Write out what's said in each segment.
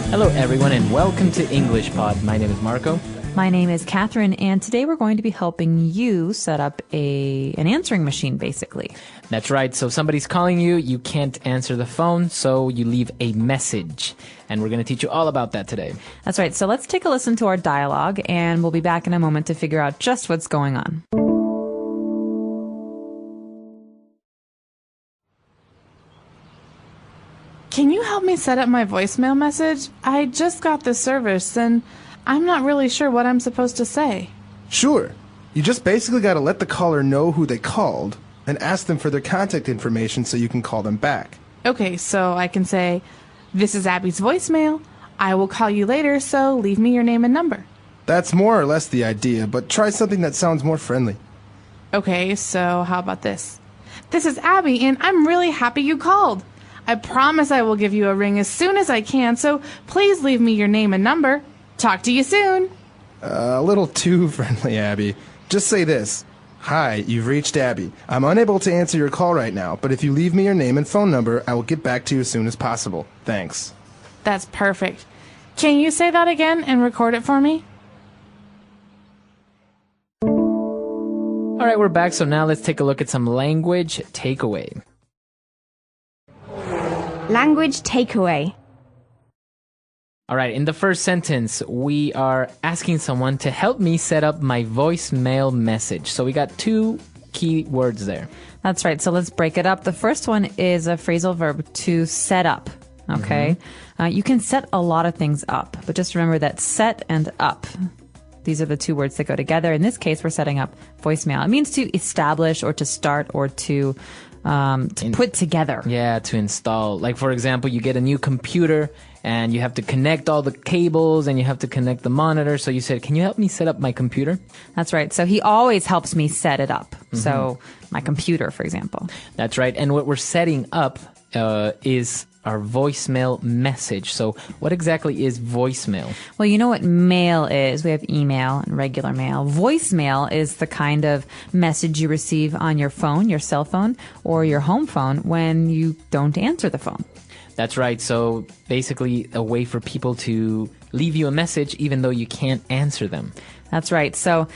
Hello, everyone, and welcome to englishpod. My name is Marco. My name is Catherine, and today we're going to be helping you set up an answering machine, basically. That's right. So somebody's calling you, you can't answer the phone, so you leave a message. And we're going to teach you all about that today. That's right. So let's take a listen to our dialogue, and we'll be back in a moment to figure out just what's going on. Can you help me set up my voicemail message? I just got this service, and I'm not really sure what I'm supposed to say. Sure. You just basically got to let the caller know who they called and ask them for their contact information so you can call them back. Okay, so I can say, "This is Abby's voicemail. I will call you later, so leave me your name and number." That's more or less the idea, but try something that sounds more friendly. Okay, so how about this? "This is Abby, and I'm really happy you called. I promise I will give you a ring as soon as I can, so please leave me your name and number. Talk to you soon." A little too friendly, Abby. Just say this. "Hi, you've reached Abby. I'm unable to answer your call right now, but if you leave me your name and phone number, I will get back to you as soon as possible. Thanks." That's perfect. Can you say that again and record it for me? All right, we're back. So now let's take a look at some language takeaway. Language takeaway. All right, in the first sentence, we are asking someone to help me set up my voicemail message. So we got two key words there. That's right. So let's break it up. The first one is a phrasal verb, to set up. Okay? You can set a lot of things up, but just remember that set and up. These are the two words that go together. In this case, we're setting up voicemail. It means to establish or to start or to put together. Yeah, to install. Like, for example, you get a new computer and you have to connect all the cables and you have to connect the monitor. So you said, "Can you help me set up my computer?" That's right. So he always helps me set it up. So my computer, for example. That's right. And what we're setting up is our voicemail message. So what exactly is voicemail? Well, you know what mail is. We have email and regular mail. Voicemail is the kind of message you receive on your phone, your cell phone, or your home phone when you don't answer the phone. That's right. So basically a way for people to leave you a message even though you can't answer them. That's right. So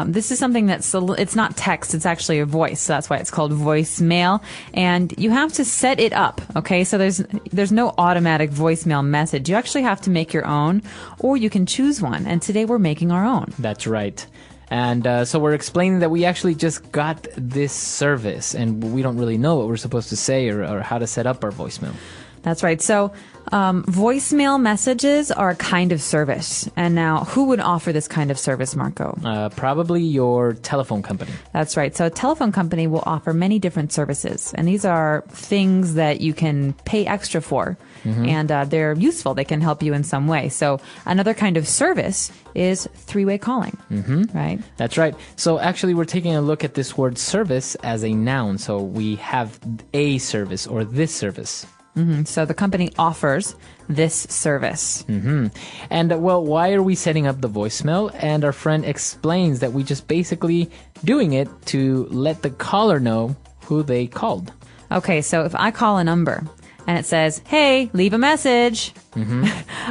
this is something it's not text. It's actually a voice. So that's why it's called voicemail. And you have to set it up. Okay. So there's no automatic voicemail message. You actually have to make your own, or you can choose one. And today we're making our own. That's right. And so we're explaining that we actually just got this service and we don't really know what we're supposed to say or how to set up our voicemail. That's right. So voicemail messages are a kind of service. And now, who would offer this kind of service, Marco? Probably your telephone company. That's right. So a telephone company will offer many different services. And these are things that you can pay extra for. And they're useful. They can help you in some way. So another kind of service is three-way calling. Right? That's right. So actually, we're taking a look at this word service as a noun. So we have a service or this service. So the company offers this service. And well, why are we setting up the voicemail? And our friend explains that we just basically doing it to let the caller know who they called. Okay, so if I call a number and it says, "Hey, leave a message."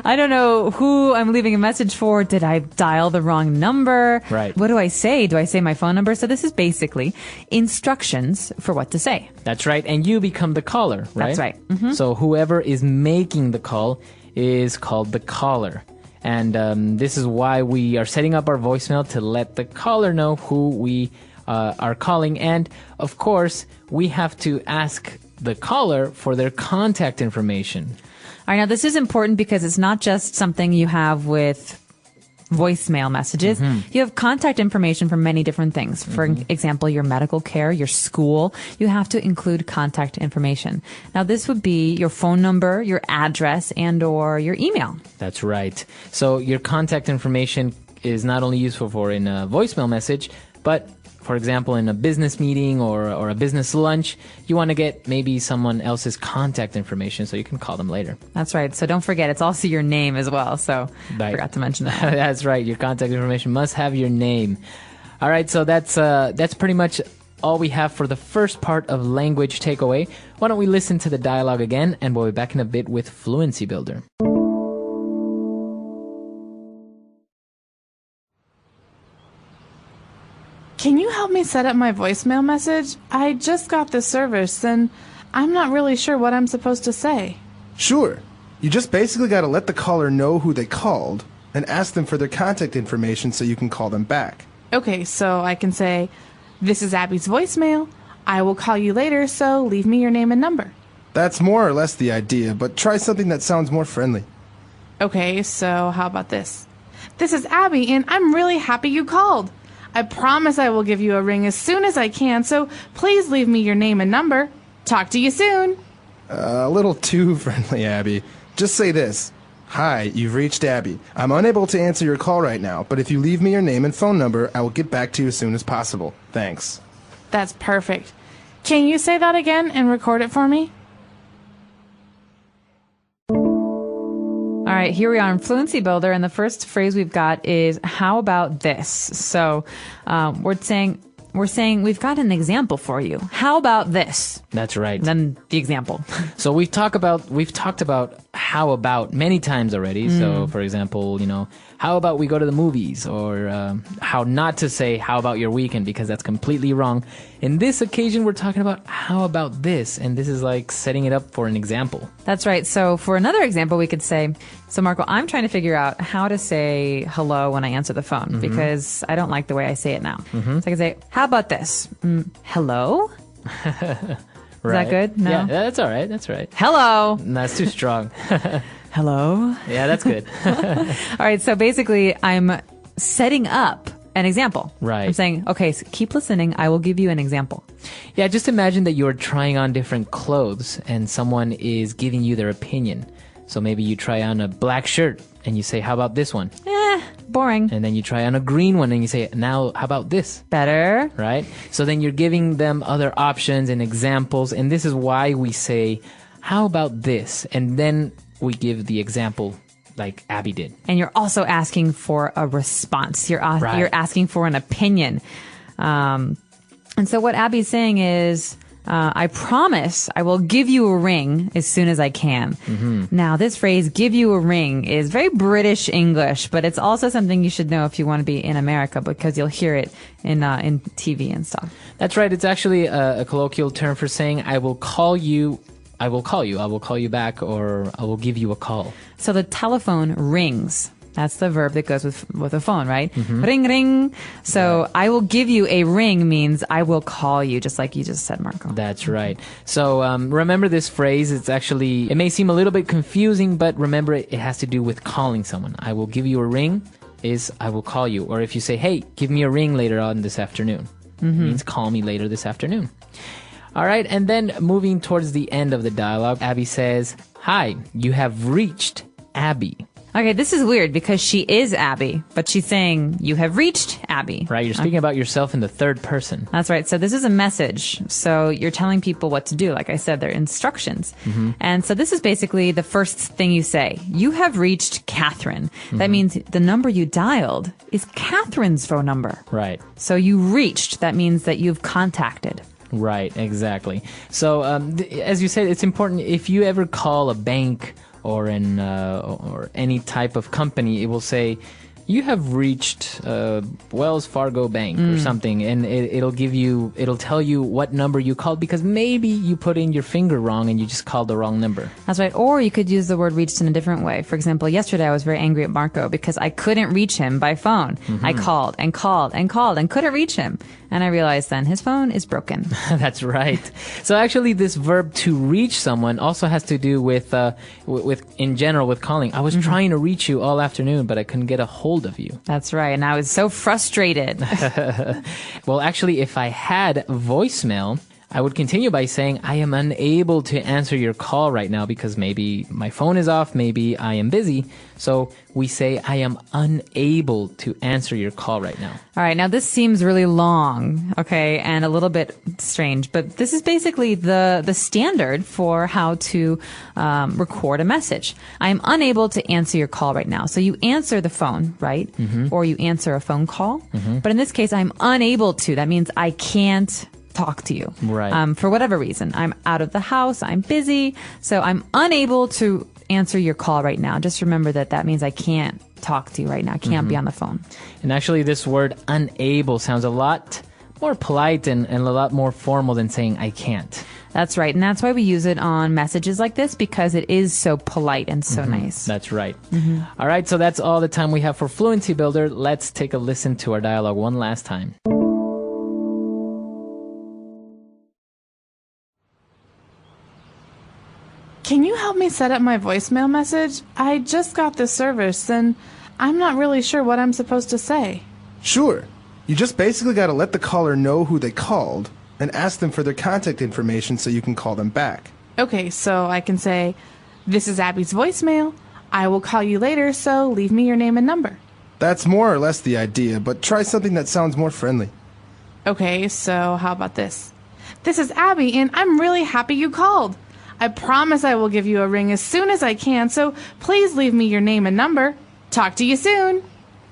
I don't know who I'm leaving a message for. Did I dial the wrong number? Right. What do I say? Do I say my phone number? So this is basically instructions for what to say. That's right. And you become the caller, right? That's right. So whoever is making the call is called the caller. And this is why we are setting up our voicemail to let the caller know who we are calling. And of course, we have to ask the caller for their contact information. All right, now this is important because it's not just something you have with voicemail messages. You have contact information for many different things. For example, your medical care, your school, you have to include contact information. Now, this would be your phone number, your address, and or your email. That's right. So your contact information is not only useful for in a voicemail message, but for example, in a business meeting or a business lunch, you want to get maybe someone else's contact information so you can call them later. That's right. So don't forget, it's also your name as well. So I forgot to mention that. That's right. Your contact information must have your name. All right. So that's pretty much all we have for the first part of language takeaway. Why don't we listen to the dialogue again, and we'll be back in a bit with Fluency Builder. help me set up my voicemail message? I just got this service, and I'm not really sure what I'm supposed to say. Sure. You just basically got to let the caller know who they called and ask them for their contact information so you can call them back. Okay, so I can say, "This is Abby's voicemail. I will call you later, so leave me your name and number." That's more or less the idea, but try something that sounds more friendly. Okay, so how about this? "This is Abby, and I'm really happy you called. I promise I will give you a ring as soon as I can, so please leave me your name and number. Talk to you soon." A little too friendly, Abby. Just say this. Hi, you've reached Abby. I'm unable to answer your call right now, but if you leave me your name and phone number, I will get back to you as soon as possible. Thanks. That's perfect. Can you say that again and record it for me? All right, here we are in Fluency Builder, and the first phrase we've got is "how about this?" So we're saying we've got an example for you. How about this? That's right. Then the example. So we've talked about how about many times already. So for example, how about we go to the movies, or how not to say how about your weekend, because that's completely wrong. In this occasion, we're talking about how about this, and this is like setting it up for an example. That's right. So for another example, we could say, so Marco, I'm trying to figure out how to say hello when I answer the phone because I don't like the way I say it now. So I can say, how about this? Hello? Is that good? No? Yeah, that's all right. That's right. Hello? That's too strong. Hello? Yeah, that's good. All right. So basically, I'm setting up an example. Right. I'm saying, okay, so keep listening. I will give you an example. Yeah, just imagine that you're trying on different clothes and someone is giving you their opinion. So maybe you try on a black shirt and you say, how about this one? Boring. And then you try on a green one and you say, now how about this? Better. Right? So then you're giving them other options and examples. And this is why we say, how about this? And then we give the example like Abby did. And you're also asking for a response. You're asking for an opinion. And so what Abby's saying is, I promise I will give you a ring as soon as I can. Now, this phrase, give you a ring, is very British English, but it's also something you should know if you want to be in America, because you'll hear it in TV and stuff. That's right. It's actually a colloquial term for saying, I will call you, I will call you back, or I will give you a call. So the telephone rings. That's the verb that goes with a phone, right? Ring, ring. So I will give you a ring means I will call you, just like you just said, Marco. That's right. So remember this phrase. It may seem a little bit confusing, but remember it has to do with calling someone. I will give you a ring is I will call you. Or if you say, hey, give me a ring later on this afternoon. It means call me later this afternoon. All right. And then moving towards the end of the dialogue, Abby says, hi, you have reached Abby. Okay, this is weird because she is Abby, but she's saying, you have reached Abby. Right, you're speaking about yourself in the third person. That's right. So this is a message. So you're telling people what to do. Like I said, they're instructions. And so this is basically the first thing you say. You have reached Catherine. That means the number you dialed is Catherine's phone number. Right. So you reached. That means that you've contacted. Right, exactly. So as you said, it's important if you ever call a bank or any type of company, it will say, you have reached Wells Fargo Bank or something, and it'll tell you what number you called, because maybe you put in your finger wrong and you just called the wrong number. That's right. Or you could use the word reached in a different way. For example, yesterday I was very angry at Marco because I couldn't reach him by phone. I called and called and called and couldn't reach him. And I realized then his phone is broken. That's right. So actually this verb to reach someone also has to do with in general with calling. I was trying to reach you all afternoon, but I couldn't get a hold of you. That's right. And I was so frustrated. Well, actually, if I had voicemail, I would continue by saying, I am unable to answer your call right now because maybe my phone is off, maybe I am busy. So we say, I am unable to answer your call right now. All right. Now, this seems really long, okay, and a little bit strange, but this is basically the standard for how to record a message. I am unable to answer your call right now. So you answer the phone, right? Or you answer a phone call. But in this case, I'm unable to. That means I can't talk to you. Right. For whatever reason. I'm out of the house. I'm busy. So I'm unable to answer your call right now. Just remember that means I can't talk to you right now. I can't be on the phone. And actually, this word unable sounds a lot more polite and a lot more formal than saying I can't. That's right. And that's why we use it on messages like this, because it is so polite and so nice. That's right. All right, so that's all the time we have for Fluency Builder. Let's take a listen to our dialogue one last time. Can you help me set up my voicemail message? I just got this service, and I'm not really sure what I'm supposed to say. Sure. You just basically got to let the caller know who they called and ask them for their contact information so you can call them back. Okay, so I can say, "This is Abby's voicemail. I will call you later, so leave me your name and number." That's more or less the idea, but try something that sounds more friendly. Okay, so how about this? "This is Abby, and I'm really happy you called. I promise I will give you a ring as soon as I can, so please leave me your name and number. Talk to you soon."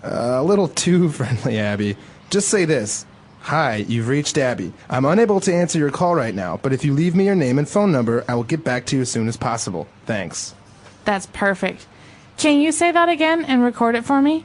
A little too friendly, Abby. Just say this. Hi, you've reached Abby. I'm unable to answer your call right now, but if you leave me your name and phone number, I will get back to you as soon as possible. Thanks. That's perfect. Can you say that again and record it for me?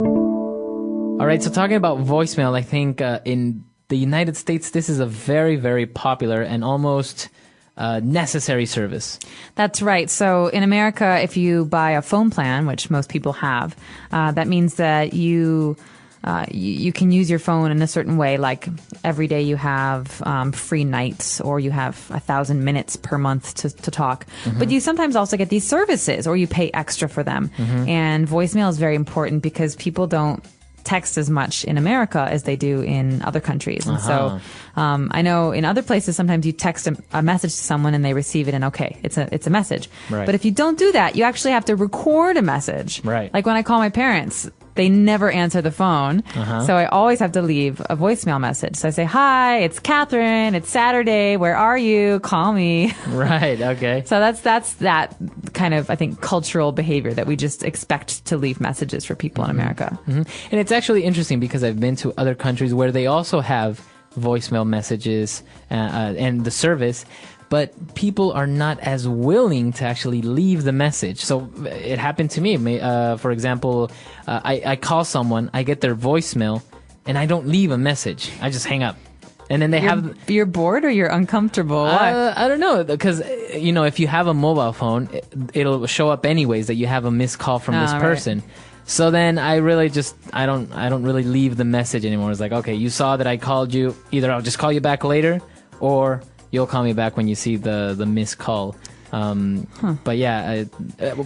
All right, so talking about voicemail, I think in the United States, this is a very, very popular and almost necessary service. That's right. So in America, if you buy a phone plan, which most people have, that means that you can use your phone in a certain way, like every day you have free nights, or you have 1,000 minutes per month to talk. But you sometimes also get these services, or you pay extra for them. And voicemail is very important because people don't text as much in America as they do in other countries. And so I know in other places sometimes you text a message to someone and they receive it and okay, it's a message. Right. But if you don't do that, you actually have to record a message. Right. Like when I call my parents, they never answer the phone. So I always have to leave a voicemail message. So I say, "Hi, it's Catherine. It's Saturday. Where are you? Call me." Right, okay. So that's that kind of, I think, cultural behavior that we just expect to leave messages for people in America. And it's actually interesting because I've been to other countries where they also have voicemail messages and the service, but people are not as willing to actually leave the message. So it happened to me. For example, I call someone, I get their voicemail, and I don't leave a message. I just hang up. And then You're bored or you're uncomfortable? Why? I don't know, because if you have a mobile phone, it'll show up anyways that you have a missed call from this person. Right. So then I really I don't really leave the message anymore. It's like, okay, you saw that I called you. Either I'll just call you back later, or you'll call me back when you see the missed call. But yeah,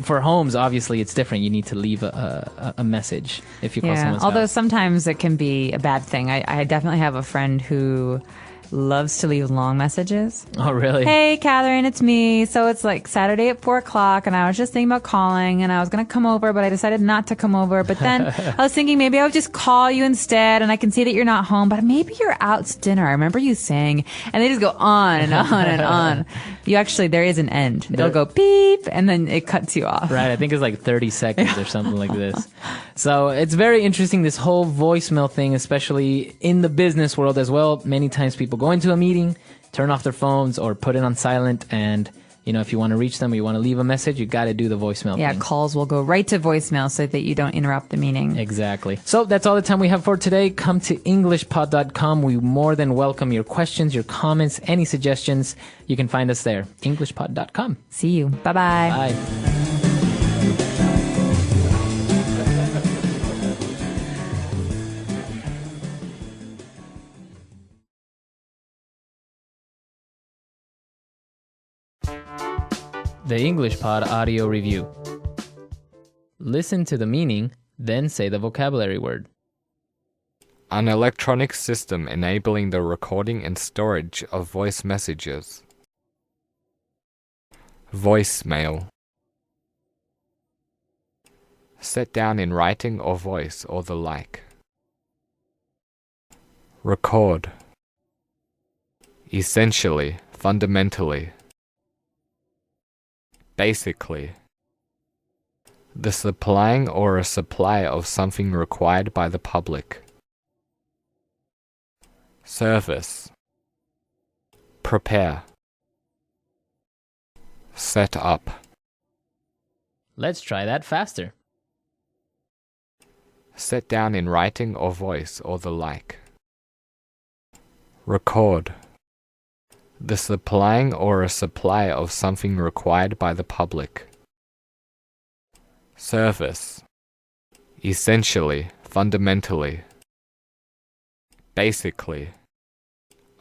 for homes, obviously it's different. You need to leave a message if you call someone's although house. Sometimes it can be a bad thing. I definitely have a friend who loves to leave long messages. Oh, really? "Hey, Catherine, it's me. So it's like Saturday at 4:00, and I was just thinking about calling, and I was going to come over, but I decided not to come over. But then I was thinking maybe I would just call you instead, and I can see that you're not home, but maybe you're out to dinner. I remember you saying," and they just go on and on and on. There is an end. It'll go beep, and then it cuts you off. Right, I think it's like 30 seconds or something like this. So it's very interesting, this whole voicemail thing, especially in the business world as well. Many times people go into a meeting, turn off their phones or put it on silent, and if you want to reach them or you want to leave a message, you got to do the voicemail thing. Yeah, calls will go right to voicemail so that you don't interrupt the meeting. Exactly. So that's all the time we have for today. Come to englishpod.com. We more than welcome your questions, your comments, any suggestions. You can find us there. englishpod.com. See you. Bye-bye. Bye. The English Pod Audio Review. Listen to the meaning, then say the vocabulary word. An electronic system enabling the recording and storage of voice messages. Voicemail. Set down in writing or voice or the like. Record. Essentially, fundamentally. Basically. The supplying or a supply of something required by the public. Service. Prepare. Set up. Let's try that faster. Set down in writing or voice or the like. Record. The supplying or a supply of something required by the public. Service. Essentially, fundamentally. Basically.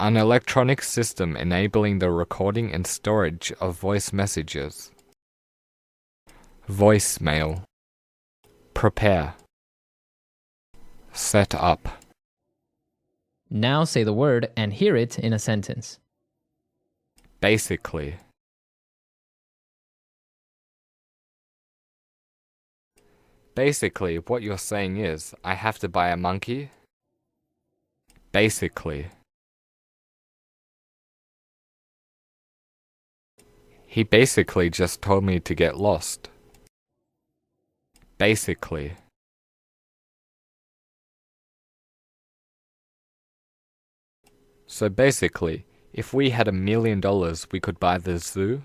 An electronic system enabling the recording and storage of voice messages. Voicemail. Prepare. Set up. Now say the word and hear it in a sentence. Basically. Basically, what you're saying is, I have to buy a monkey? Basically. He basically just told me to get lost. Basically. So basically, if we had $1 million, we could buy the zoo?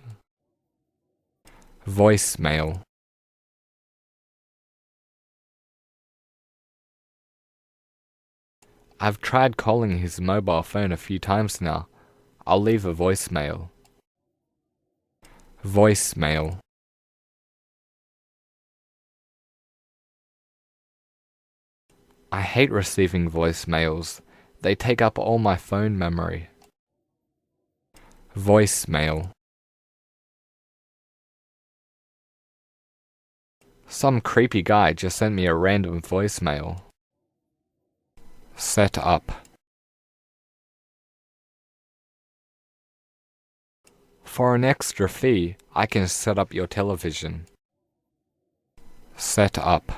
Voicemail. I've tried calling his mobile phone a few times now. I'll leave a voicemail. Voicemail. I hate receiving voicemails. They take up all my phone memory. Voicemail. Some creepy guy just sent me a random voicemail. Set up. For an extra fee, I can set up your television. Set up.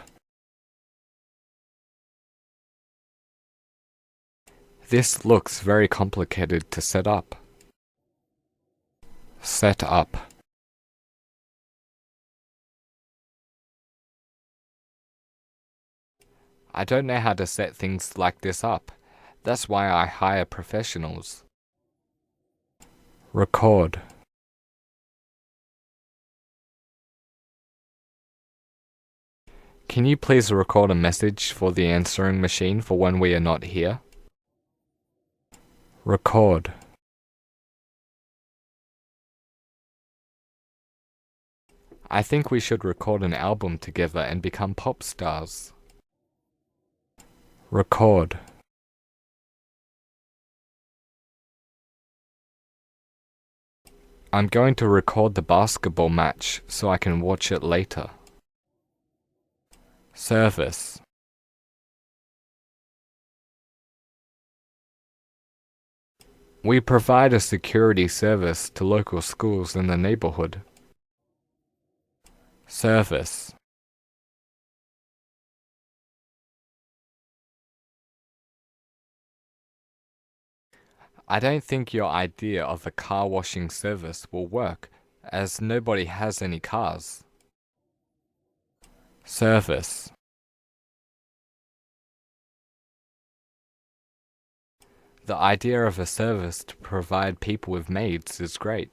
This looks very complicated to set up. Set up. I don't know how to set things like this up. That's why I hire professionals. Record. Can you please record a message for the answering machine for when we are not here? Record. I think we should record an album together and become pop stars. Record. I'm going to record the basketball match so I can watch it later. Service. We provide a security service to local schools in the neighborhood. Service. I don't think your idea of a car washing service will work, as nobody has any cars. Service. The idea of a service to provide people with maids is great.